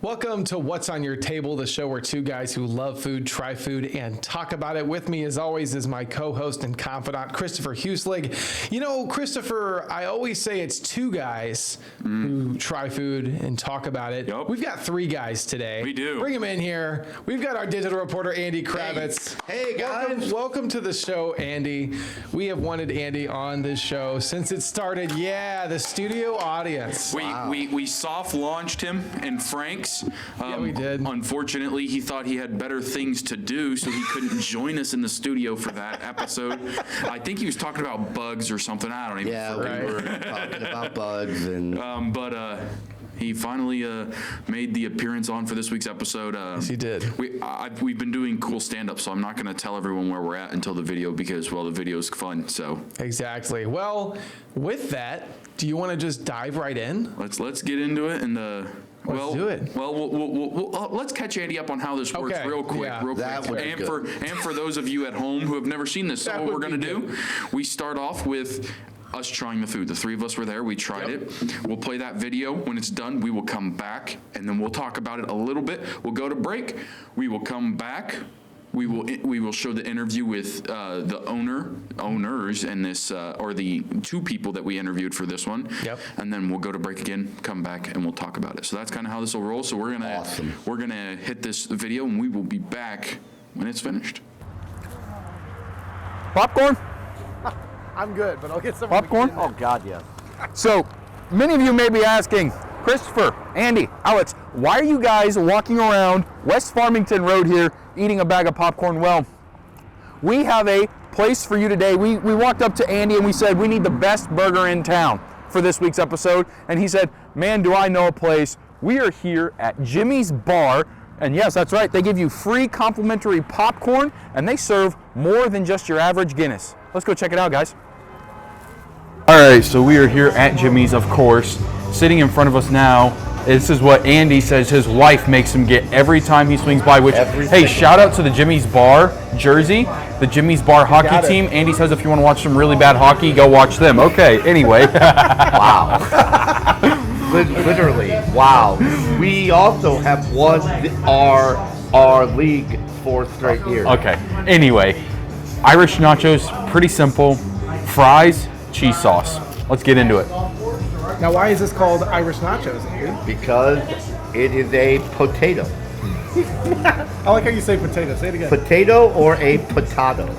Welcome to What's on Your Table, the show where two guys who love food, try food, and talk about it. With me, as always, is my co-host and confidant, Christopher Huslig. You know, Christopher, I always say it's two guys who try food and talk about it. Yep. We've got three guys today. We do. Bring them in here. We've got our digital reporter, Andy Kravitz. Hey, guys. Welcome to the show, Andy. We have wanted Andy on this show since it started. Yeah, the studio audience. We soft launched him in Frank's. Yeah, we did. Unfortunately, he thought he had better things to do, so he couldn't join us in the studio for that episode. I think he was talking about bugs or something. I don't even. Yeah, we were talking about bugs and. But he finally made the appearance on for this week's episode. Yes, he did. We've been doing cool stand-up, so I'm not going to tell everyone where we're at until the video because, well, the video's fun. So Exactly. Well, with that, do you want to just dive right in? let's get into it and Let's do it. Well, let's catch Andy up on how this works Okay, real quick. yeah. That would be And good. for those of you at home who have never seen this, so That what would we're going be to do, we start off with us trying the food. The three of us were there. We tried it. We'll play that video. When it's done, we will come back, and then we'll talk about it a little bit. We'll go to break. We will come back. We will show the interview with the owners in this, or the two people that we interviewed for this one. Yep. And then we'll go to break again, come back, and we'll talk about it. So that's kind of how this will roll. So we're gonna hit this video, and we will be back when it's finished. Popcorn? I'm good, but I'll get some. Popcorn? Oh God, yes. So, many of you may be asking, Christopher, Andy, Alex, why are you guys walking around West Farmington Road here eating a bag of popcorn? Well, we have a place for you today. We walked up to Andy and we said, we need the best burger in town for this week's episode. And he said, man, do I know a place. We are here at Jimmy's Bar. And yes, that's right. They give you free complimentary popcorn and they serve more than just your average Guinness. Let's go check it out, guys. All right, so we are here at Jimmy's, of course. Sitting in front of us now, this is what Andy says his wife makes him get every time he swings by, which, hey, shout out to the Jimmy's Bar jersey, the Jimmy's Bar hockey team. Andy says if you want to watch some really bad hockey, go watch them. Okay, anyway. Wow. Literally, wow. We also have won our league 4 straight years. Okay, anyway, Irish nachos, pretty simple. Fries, cheese sauce. Let's get into it. Now, why is this called Irish nachos, Andy? Because it is a potato. I like how you say potato. Say it again. Potato or a potato.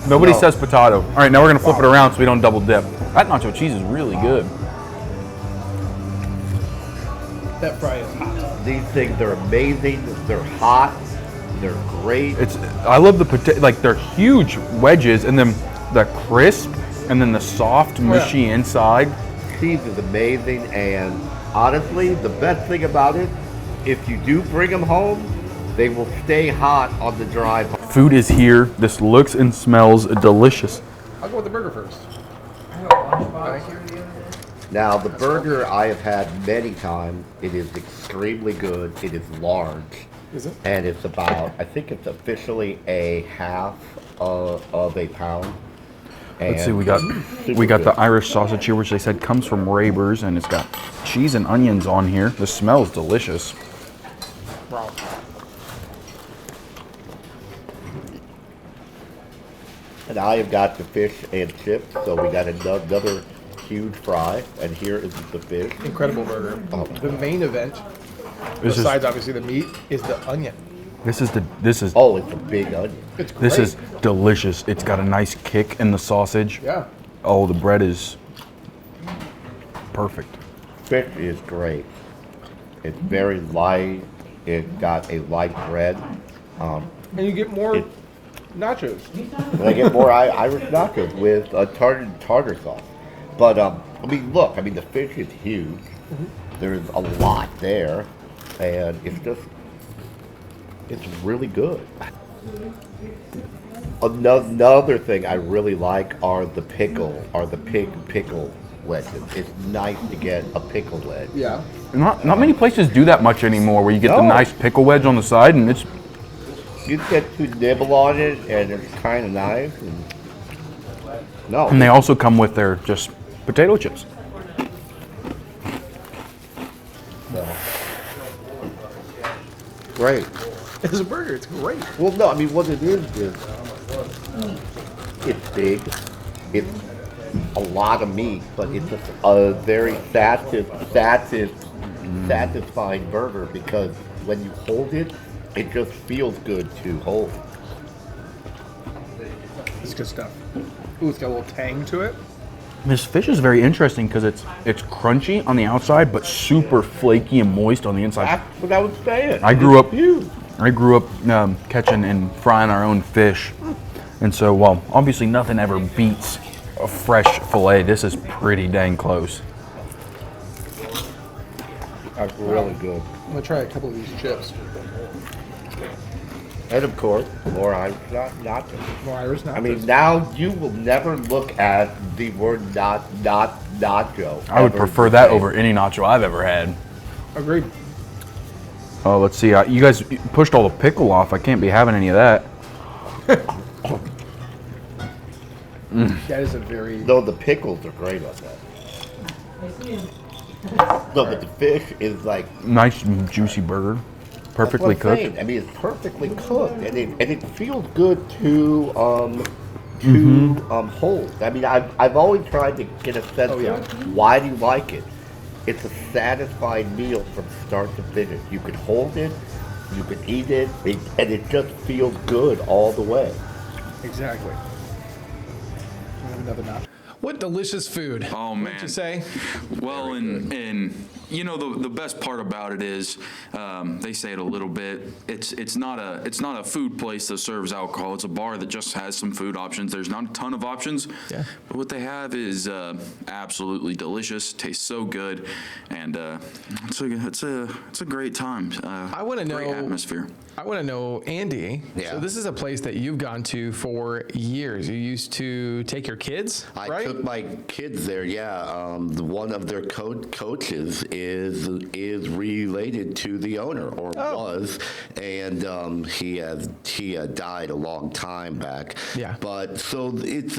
Nobody No. says potato. All right, now we're gonna flip it around so we don't double dip. That nacho cheese is really good. That fry is hot. These things are amazing. They're hot. They're great. I love the potato, like they're huge wedges, and then the crisp, and then the soft, mushy inside. Cheese is amazing, and honestly, the best thing about it, if you do bring them home, they will stay hot on the drive home. Food is here. This looks and smells delicious. I'll go with the burger first. Now, the burger I have had many times. It is extremely good. It is large. Is it? And it's about, I think it's officially a half of a pound. Let's see, And we got super the Irish sausage here, which they said comes from Raber's, and it's got cheese and onions on here. The smell is delicious. Wow. And I have got the fish and chips, so we got another huge fry, and here is the fish. Incredible burger. Oh. The main event, This besides obviously the meat, is the onion. is Oh, it's a big onion. It's great. this is delicious. It's got a nice kick in the sausage. Yeah. Oh, the bread is perfect. Fish is great. It's very light. It's got a light bread. And you get more It- nachos. And I get more Irish nachos with a tartar sauce. But I mean, look. I mean, the fish is huge. There's a lot there, and it's really good. Another thing I really like are the pig pickle wedges. It's nice to get a pickle wedge. Yeah. Not many places do that much anymore, where you get the No. nice pickle wedge on the side, and it's You get to nibble on it, and it's kind of nice. and they also come with their just potato chips. great. It's a burger. It's great. Well, no, I mean, what it is it's big. It's a lot of meat, but it's a very satisfying burger because when you hold it, it just feels good to hold. It's good stuff. Ooh, it's got a little tang to it. This fish is very interesting because it's crunchy on the outside, but super flaky and moist on the inside. That's what I was saying. I grew up Huge. catching and frying our own fish, and so while obviously nothing ever beats a fresh fillet, this is pretty dang close. That's really good. I'm gonna try a couple of these chips. And of course, more Irish nachos. More Irish nachos. I mean, now you will never look at the word nacho. I would ever prefer the that same. over any nacho I've ever had. Agreed. Oh, let's see. You guys pushed all the pickle off. I can't be having any of that. That is a very. No, the pickles are great on that. No, but the fish is like Nice juicy burger, perfectly that's what I'm cooked. saying. I mean, it's perfectly cooked, and it feels good to hold. I mean, I've always tried to get a sense of why do you like it. It's a satisfying meal from start to finish. You can hold it, you can eat it, and it just feels good all the way. Exactly. I have another notch. What delicious food. Oh, What'd man. you say? Well, and you know the best part about it is they say it a little bit. It's not a food place that serves alcohol. It's a bar that just has some food options. There's not a ton of options, Yeah. but what they have is absolutely delicious. Tastes so good, and it's a great time. I want to know. Great atmosphere. I want to know, Andy. Yeah. So this is a place that you've gone to for years. You used to take your kids, I right? took my kids there. Yeah, one of their coaches is related to the owner, or was, and he had died a long time back. Yeah. But so it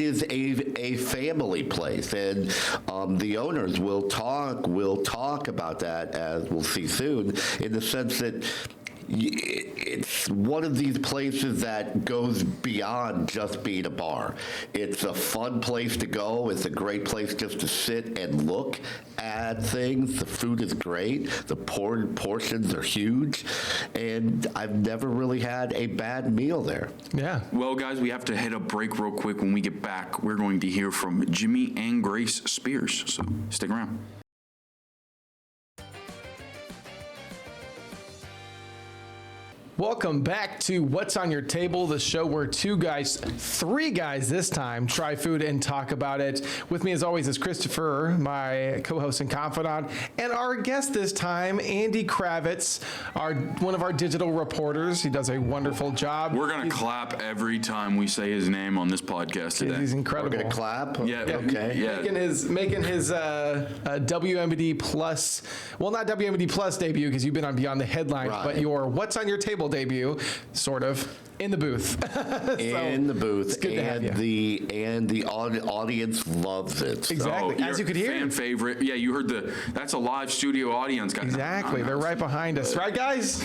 is a family place, and the owners will talk about that, as we'll see soon, in the sense that it's one of these places that goes beyond just being a bar. It's a fun place to go. It's a great place just to sit and look at things. The food is great. The portions are huge. And I've never really had a bad meal there. Yeah. Well, guys, we have to hit a break real quick. When we get back, we're going to hear from Jimmy and Grace Spears. So stick around. Welcome back to What's on Your Table, the show where three guys this time, try food and talk about it. With me as always is Christopher, my co-host and confidant, and our guest this time, Andy Kravitz, one of our digital reporters. He does a wonderful job. We're going to clap every time we say his name on this podcast today. He's incredible. We're gonna clap. Yeah. Okay. Yeah. Making his WMD Plus, well, not WMD Plus debut because you've been on Beyond the Headlines, Right. but your What's on Your Table debut, sort of, in the booth. In the booth, it's good to have and the audience loves it. So- Exactly. As you could hear. Fan favorite. Yeah, you heard that's a live studio audience, guys. Exactly. They're right behind us. Right, guys?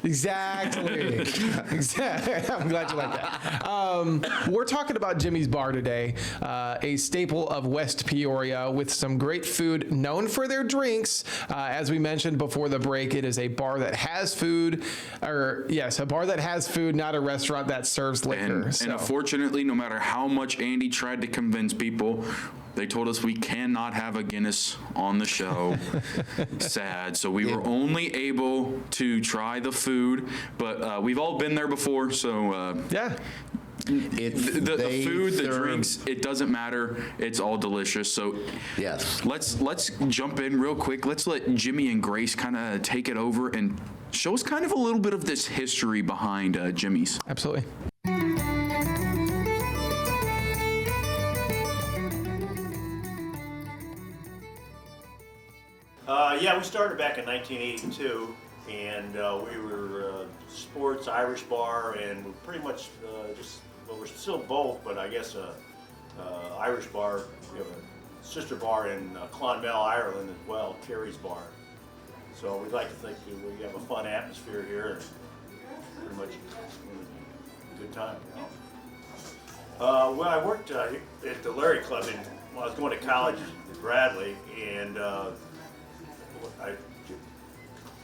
Exactly. Exactly. I'm glad you like that. We're talking about Jimmy's Bar today, a staple of West Peoria with some great food known for their drinks. As we mentioned before the break, it is a bar that has food, a bar that has food, not a restaurant that serves liquor. And unfortunately, no matter how much Andy tried to convince people, they told us we cannot have a Guinness on the show. Sad. So we were only able to try the food, but we've all been there before. So yeah. the food, the drinks, it doesn't matter. It's all delicious. So Yes. let's jump in real quick. Let's let Jimmy and Grace kind of take it over and show us kind of a little bit of this history behind Jimmy's. Absolutely. Yeah, we started back in 1982, and we were sports Irish bar, and we're pretty much we're still both, but I guess Irish bar. We have a sister bar in Clonmel, Ireland as well, Kerry's Bar. So we'd like to think that we have a fun atmosphere here and pretty much a good time, you know. Well, I worked at the Larry Club when I was going to college in Bradley, and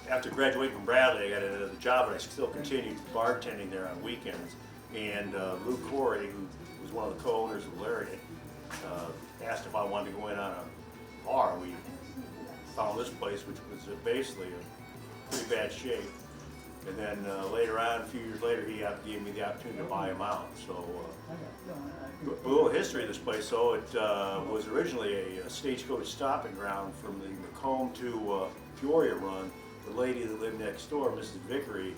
after graduating from Bradley, I got another job, but I still continued bartending there on weekends. And Lou Corey, who was one of the co-owners of Larry, asked if I wanted to go in on a bar. We found this place, which was basically in pretty bad shape. And then later on, a few years later, he gave me the opportunity to buy him out. So, a little history of this place. So it was originally a stagecoach stopping ground from the Macomb to Peoria run. The lady that lived next door, Mrs. Vickery,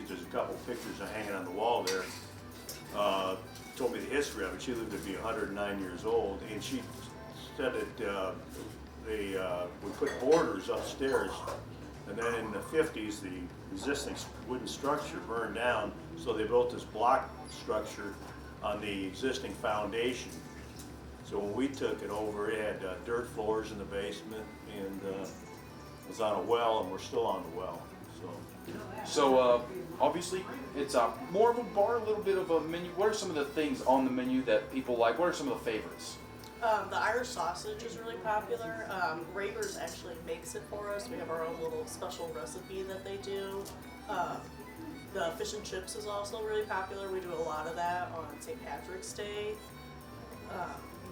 there's a couple pictures hanging on the wall there, told me the history of it. She lived to be 109 years old, and she said that we put borders upstairs, and then in the 50s, the existing wooden structure burned down, so they built this block structure on the existing foundation. So when we took it over, it had dirt floors in the basement, and was on a well, and we're still on the well. So obviously, it's more of a bar, a little bit of a menu. What are some of the things on the menu that people like? What are some of the favorites? The Irish sausage is really popular. Ravers actually makes it for us. We have our own little special recipe that they do. The fish and chips is also really popular. We do a lot of that on St. Patrick's Day.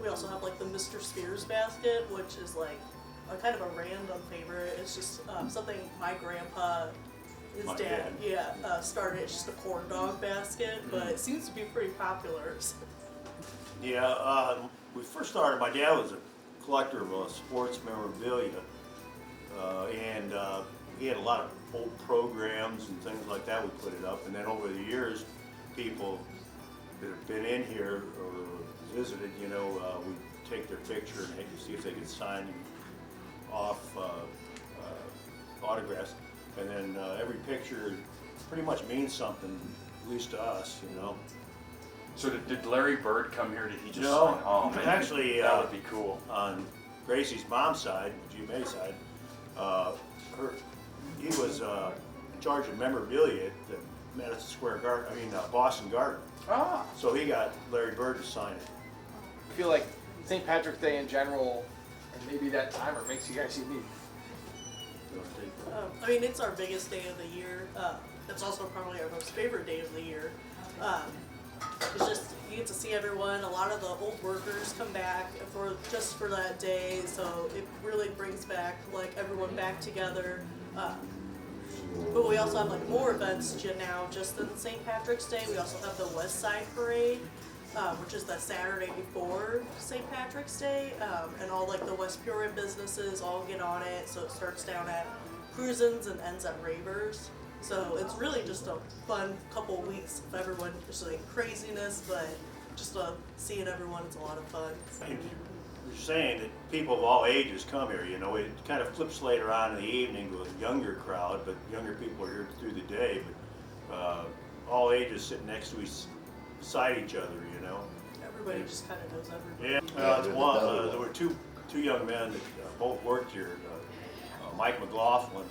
We also have like the Mr. Spears basket, which is like a kind of a random favorite. It's just something my grandpa, his My dad, dad. started. It's just a corn dog basket, but it seems to be pretty popular. Yeah, we first started, my dad was a collector of sports memorabilia, and he had a lot of old programs and things like that. We put it up, and then over the years, people that have been in here or visited, you know, we take their picture and see if they could sign off autographs, and then every picture pretty much means something, at least to us, you know. So did Larry Bird come here? Did he just No, sign? Oh man, actually, that would be cool. On Gracie's mom's side, G-May side, he was in charge of memorabilia at the Madison Square Garden, Boston Garden. Ah, So he got Larry Bird to sign it. I feel like St. Patrick's Day in general, and maybe that timer makes you guys unique. You wanna take that? I mean, it's our biggest day of the year. It's also probably our most favorite day of the year. It's just, you get to see everyone. A lot of the old workers come back just for that day, so it really brings back like everyone back together. But we also have like more events now just than St. Patrick's Day. We also have the West Side Parade, which is the Saturday before St. Patrick's Day, and all like the West Peoria businesses all get on it. So it starts down at Cruisin's and ends at Ravers. So it's really just a fun couple weeks of everyone, just like craziness, but just seeing everyone, it's a lot of fun. You're saying that people of all ages come here, you know, it kind of flips later on in the evening to a younger crowd, but younger people are here through the day, but all ages sitting next to beside each other, you know. Everybody just kind of knows everybody. Yeah, there were two young men that both worked here. Mike McLaughlin,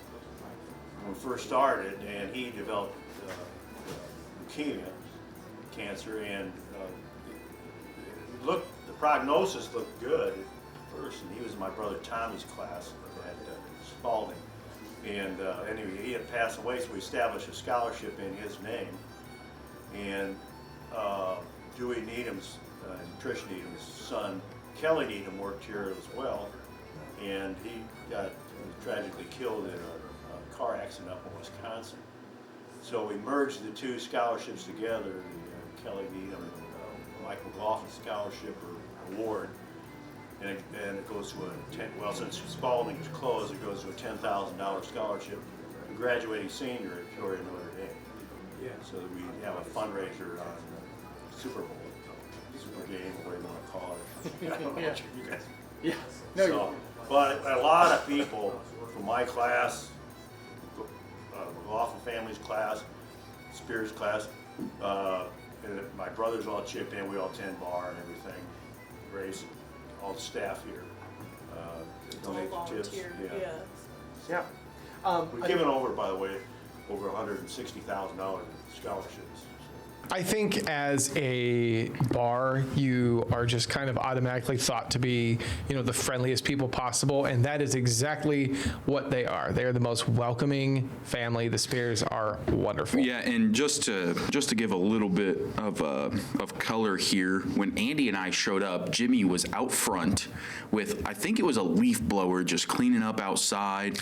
when we first started, and he developed leukemia, cancer, and the prognosis looked good at first, and he was in my brother Tommy's class at Spalding, and anyway, he had passed away, so we established a scholarship in his name, and Dewey Needham's, Trish Needham's son, Kelly Needham, worked here as well, and he got tragically killed in a car accident up in Wisconsin. So we merged the two scholarships together, the Kelly Needham and Mike McLaughlin Scholarship or Award, and it goes to since Spalding's closed, it goes to a $10,000 scholarship to graduating senior at Peoria Notre Dame. Yeah. So that we have a fundraiser on Super Bowl, Super Game, or whatever you want to call it. I don't know what you guys. Yeah. No, So, but a lot of people from my class, McLaughlin family's class, Spears class, and my brothers all chipped in. We all tend bar and everything. Grace, all the staff here. It's all donate the tips. volunteer, Yeah. yeah. We've given over, by the way, over $160,000 in scholarships. I think as a bar, you are just kind of automatically thought to be, the friendliest people possible, and that is exactly what they are. They are the most welcoming family. The Spears are wonderful. Yeah, and just to give a little bit of color here, when Andy and I showed up, Jimmy was out front with, I think it was a leaf blower, just cleaning up outside,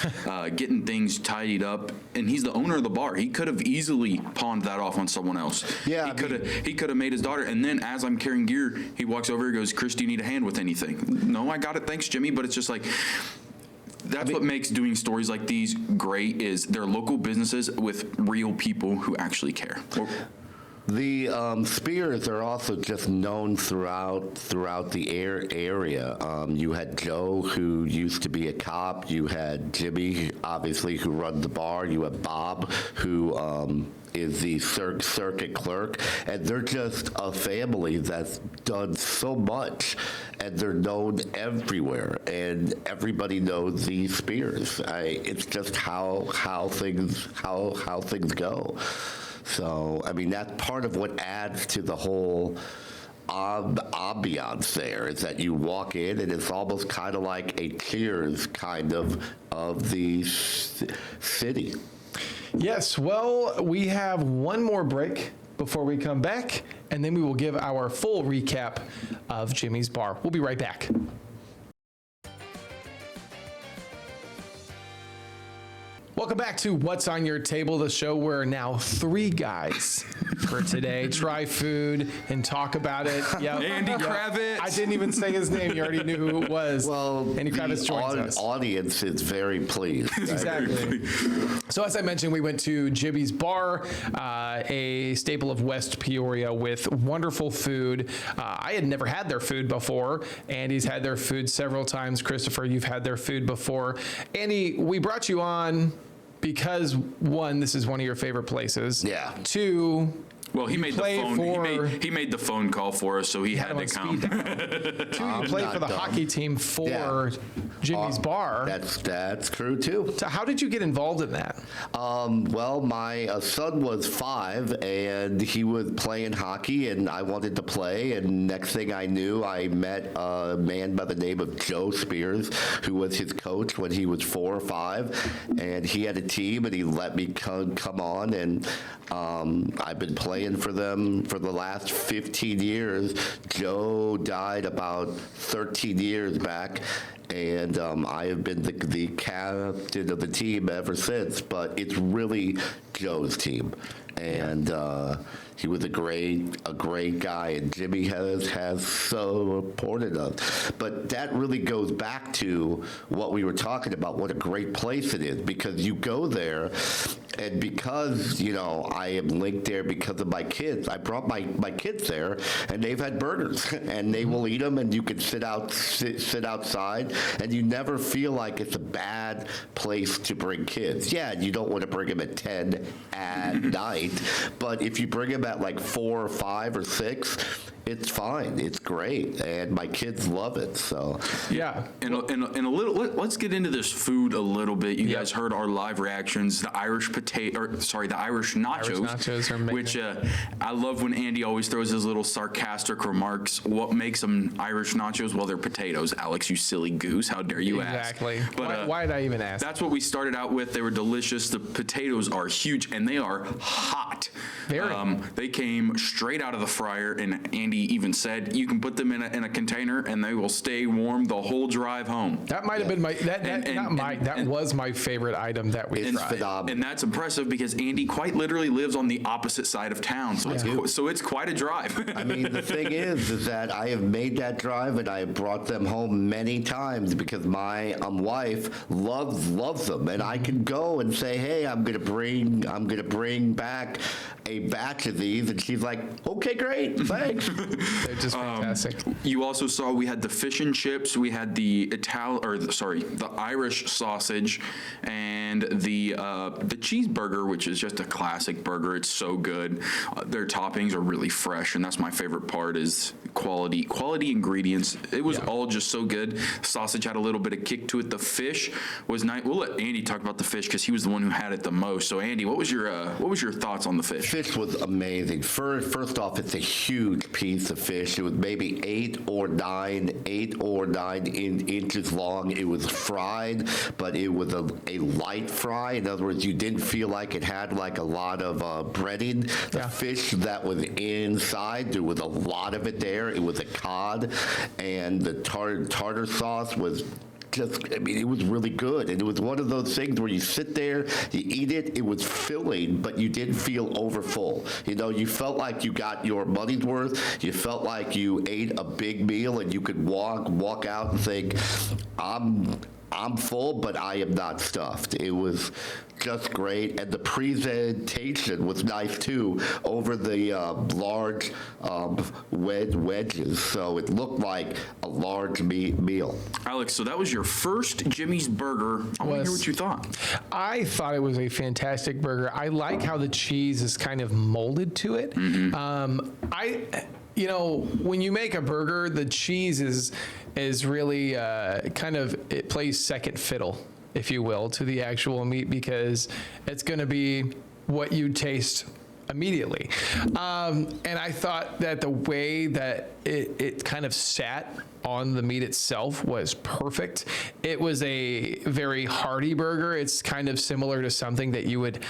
getting things tidied up, and he's the owner of the bar. He could have easily pawned that off on someone else. Yeah, he could have made his daughter, and then as I'm carrying gear, he walks over and goes, "Chris, do you need a hand with anything?" "No, I got it, thanks, Jimmy." But it's just like, that's what makes doing stories like these great, is they're local businesses with real people who actually care. The Spears are also just known throughout the area. You had Joe, who used to be a cop. You had Jimmy, obviously, who runs the bar. You have Bob, who is the circuit clerk, and they're just a family that's done so much, and they're known everywhere, and everybody knows the Spears. It's just how things go. So, I mean, that's part of what adds to the whole ambiance there, is that you walk in and it's almost kind of like a Cheers kind of the city. Yes, well, we have one more break before we come back, and then we will give our full recap of Jimmy's Bar. We'll be right back. Welcome back to What's on Your Table, the show where now 3 guys for today try food and talk about it. Yep. Andy Kravitz. I didn't even say his name. You already knew who it was. Well, Andy Kravitz joins us. Audience is very pleased. Exactly. So as I mentioned, we went to Jimmy's Bar, a staple of West Peoria with wonderful food. I had never had their food before. Andy's had their food several times. Christopher, you've had their food before. Andy, we brought you on because, 1, this is one of your favorite places. Yeah. 2, Well, he made the play phone. for- He made the phone call for us, so he had him to on come. speed dial. 2, you played not for the dumb. hockey team for Yeah. Jimmy's Bar. That's true too. So how did you get involved in that? Well, my son was 5, and he was playing hockey, and I wanted to play. And next thing I knew, I met a man by the name of Joe Spears, who was his coach when he was 4 or 5, and he had a team, and he let me come on, and I've been playing for them for the last 15 years. Joe died about 13 years back, and I have been the captain of the team ever since, but it's really Joe's team. And he was a great guy, and Jimmy has supported us. But that really goes back to what we were talking about, what a great place it is, because you go there, and because, I am linked there because of my kids, I brought my kids there, and they've had burgers, and they will eat them, and you can sit outside, and you never feel like it's a bad place to bring kids. Yeah, you don't want to bring them at 10 at night, but if you bring them at like 4 or 5 or 6, it's fine. It's great, and my kids love it. So Yeah. And a little. Let's get into this food a little bit. You guys heard our live reactions. The Irish the Irish nachos. nachos are amazing. Which I love when Andy always throws his little sarcastic remarks. What makes them Irish nachos? Well, they're potatoes. Alex, you silly goose! How dare you ask? Exactly. But Why did I even ask? that's what we started out with. They were delicious. The potatoes are huge, and they are hot. Very. They came straight out of the fryer, and Andy even said you can put them in a container, and they will stay warm the whole drive home. That might have been that was my favorite item that we it's tried. phenomenal. And that's impressive because Andy quite literally lives on the opposite side of town, so it's quite a drive. I mean, the thing is that I have made that drive, and I have brought them home many times because my wife loves them, and I can go and say, hey, I'm gonna bring back a batch of these, and she's like, okay, great, thanks. They're just fantastic. You also saw we had the fish and chips, we had the Irish sausage, and the cheeseburger, which is just a classic burger. It's so good. Their toppings are really fresh, and that's my favorite part is quality ingredients. It was Yeah. all just so good. Sausage had a little bit of kick to it. The fish was nice. We'll let Andy talk about the fish because he was the one who had it the most. So Andy, what was your thoughts on the fish? Fish was amazing. First off, it's a huge piece of fish. It was maybe 8 or 9 inches long. It was fried, but it was a light fry. In other words, you didn't feel like it had like a lot of breading. The Yeah. fish that was inside, there was a lot of it there. It was a cod, and the tartar sauce was it was really good. And it was one of those things where you sit there, you eat it, it was filling, but you didn't feel overfull. You felt like you got your money's worth. You felt like you ate a big meal, and you could walk out and think, I'm full, but I am not stuffed. It was just great, and the presentation was nice too, over the large wedges, so it looked like a large meal. Alex, so that was your first Jimmy's Burger. I want to hear what you thought. I thought it was a fantastic burger. I like how the cheese is kind of molded to it. When you make a burger, the cheese is really kind of, it plays second fiddle, if you will, to the actual meat, because it's going to be what you taste immediately. And I thought that the way that it kind of sat on the meat itself was perfect. It was a very hearty burger. It's kind of similar to something that you would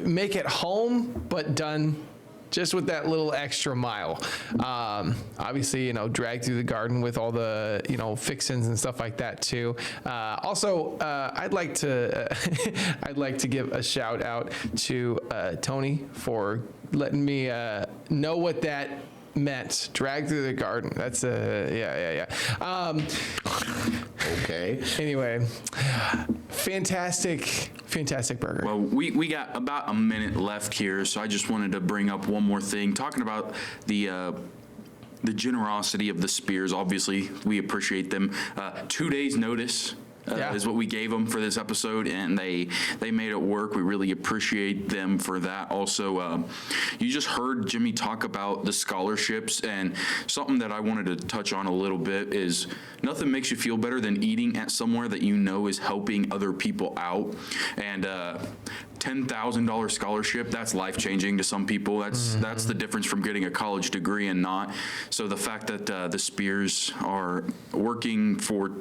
make at home, but done just with that little extra mile. Obviously, drag through the garden with all the, fixins and stuff like that too. Also, I'd like to give a shout out to Tony for letting me know what that meant. Drag through the garden. That's yeah. Okay. Anyway, fantastic burger. Well, we got about a minute left here, so I just wanted to bring up one more thing. Talking about the generosity of the Spears, obviously, we appreciate them. 2 days notice. Is what we gave them for this episode, and they made it work. We really appreciate them for that. Also, you just heard Jimmy talk about the scholarships, and something that I wanted to touch on a little bit is nothing makes you feel better than eating at somewhere that you know is helping other people out. And $10,000 scholarship, that's life-changing to some people. That's the difference from getting a college degree and not. So the fact that the Spears are working for,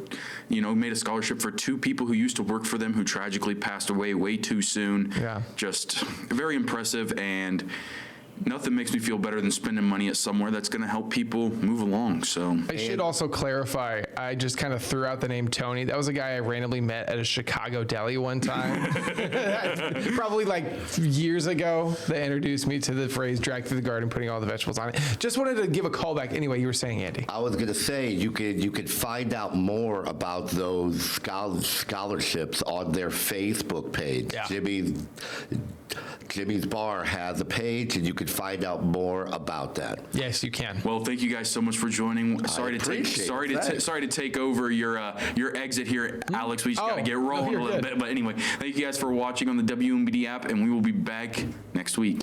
made a scholarship for 2 people who used to work for them who tragically passed away way too soon. Yeah. Just very impressive, and nothing makes me feel better than spending money at somewhere that's going to help people move along. So I should also clarify, I just kind of threw out the name Tony. That was a guy I randomly met at a Chicago deli one time. Probably like years ago, that introduced me to the phrase drag through the garden, putting all the vegetables on it. Just wanted to give a call back. Anyway, you were saying, Andy. I was going to say, you could find out more about those scholarships on their Facebook page. Yeah. Jimmy's Bar has a page, and you can find out more about that. Yes, you can. well, thank you guys so much for joining. Sorry to take over your exit here, Alex. We just got to get rolling you're a little good. bit. But anyway, thank you guys for watching on the WMBD app, and we will be back next week.